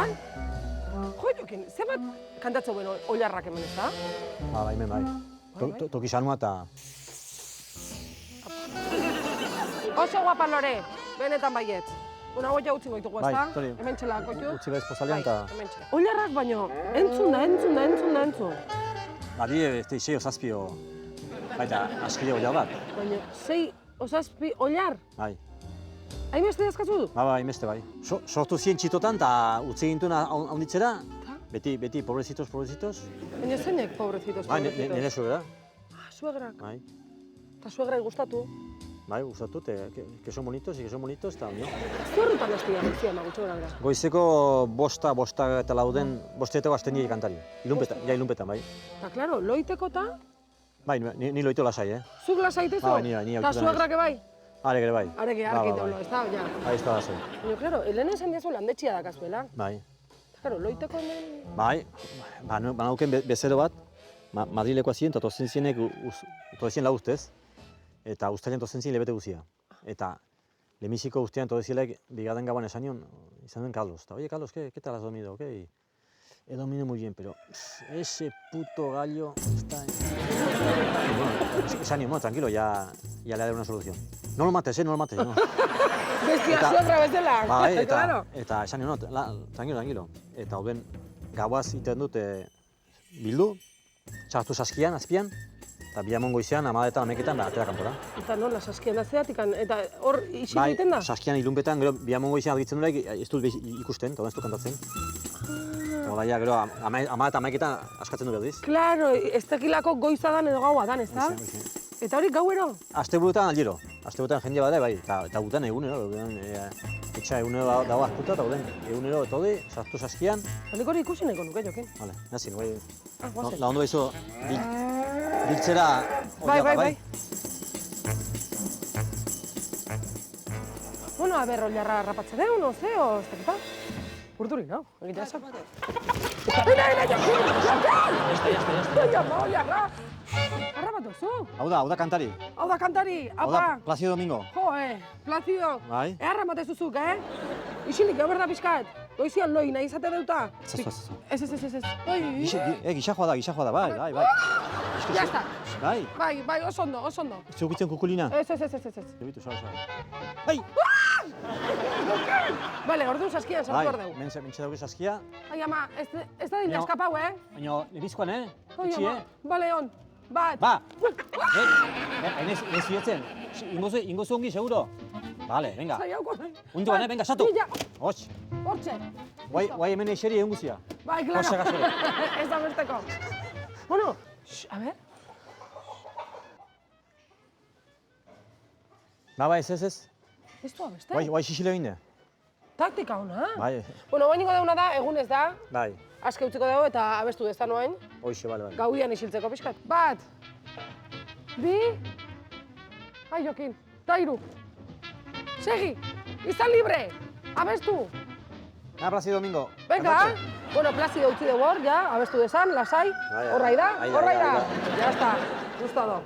Han? Jo, Jokin, zenbat kantatzen buen oilarrak hemen, ez da? Ba, hemen bai. Toki sanua eta... Oso guapa Lore, benetan baiet. Una goia utzi goitugu, ez da? Bai, Hemen txela, koitu? Utzi bez pozalean eta... Hemen txela. Oilarrak baino, entzun. Badi, ez sei osazpio... Baita, askile oilar bat. Baina, 6 osazpi oilar? Bai. Hainbeste dazkazu du? Ba, hainbeste bai. Sortu zien txitotan eta utzi gintuen haunditzera. Beti, pobrezitos. Baina zeinek, pobrezitos, Bai, nire suegra. Ah, suegrak. Bai. Eta suegrai gustatu. Bai, gustatu, que son bonitos, eta onio. Zerrutan hastia guztia, magutxo gara. Goizeko bosta eta lauden, bosteteko hasten nire kantari. Ilunpetan, bai. Eta, klaro, loiteko eta? Bai, ni loito lasai, Zuk lasaitezu? Bai, ni eta suegrake bai? Are bai. Areke, arkiteulo, ez da, ja. Bai, ez da lasai. Baina, klaro, Elena esan diazu landetxia dakazuela. Bai. Eta, klaro, loiteko hemen... Bai, banauken bezero bat, Madrilekoa ziren, eta tozen zienek, tozen lau ustez, eta ustailen tozen zien lebete guzia. Eta, lemisiko ustean tozezielek, bigarren gaban esan nion, izan duen Carlos. Eta, oye, Carlos, ¿qué tal has dormido? ¿Qué? He dormido muy bien, pero ese puto gallo está... Esan nion, bueno, tranquilo, ya le haré una solución. No lo mates, no. Bestia suegra bezala, bai, claro. Eta esan nion, tranquilo. Eta hoben, gauaz iten dut bildu, txartu saskian, azpian, eta bihamon goizean, amadetan, ameketan, atera kanpora. Eta nola, saskian azeatik, eta hor isik egiten da? Bai, saskian ilunpetan, gero bihamon goizean argitzen dut, ez dut ikusten, eta ez dut kantatzen. Odaia, gero, amadetan, ameketan askatzen du berdiz. Klaro, ez tekilako goiza dan edo gaua dan, ez da? Eta hori gauero? Asteburuetan aldiro. Asteburuetan jende bada, bai, eta gutan egunero, etxa egunero dago hartuta, eta egunero etodi, sartu saskian. Handik hori ikusi nahiko nuke, Jokin. Vale, nazin, bai. Guazen. La ondo izo, biltzera... Bai. Bueno, a ber, oilarra rapatzen egun, ozeo, ez dakita. Urduri, no? Egitea esan. Ina, Jokin! Jokin! Oilarra! Arrapatu zu? Hau da kantari. Hau da kantari, apa! Hau da Placido Domingo. Jo, Placido. Bai. Arramate zuzuk, Isilik, berda pixkat. Goizian loi nahi izate deuta. Ez. Oi. Gisa joa da, bai. Ya está. Bai. Bai, oso ondo. Zugitzen kukulina? Ez. Ebitu, sara. Bai! Bale, orduan saskian sartu hor dugu. Mentxe dauke saskia. Ai, ama, ez da dila eskapau, Baina, nebizkoan, Oi, Itxi, ama, bale, on. Bat. Ba! Ez zietzen. Ingozu ongi, seguro? Bale, venga. Zaiauko nahi. Undu bane, venga, satu! Hots! Hortxe. Guai hemen eixeri egun guzia. Bai, klaro. Hortxe gazore. Ez da berteko. Bueno, a ver. Ba, ez. Ez du abeste? Guai xixile egin da. Taktika hona. Bai. Bueno, oainiko dauna da, egunez da. Bai. Aske utziko dago eta abestu dezan oain. Hoixe, bale. Gauian isiltzeko pixkat. Bat. Bi. Ai, Jokin. Ta hiru. Segi. Izan libre. Abestu. Placido Domingo. Venga. Bueno, Placido utzi dugu hor, ja. Abestu dezan, lasai. Horrai da. Ya está. Gustado.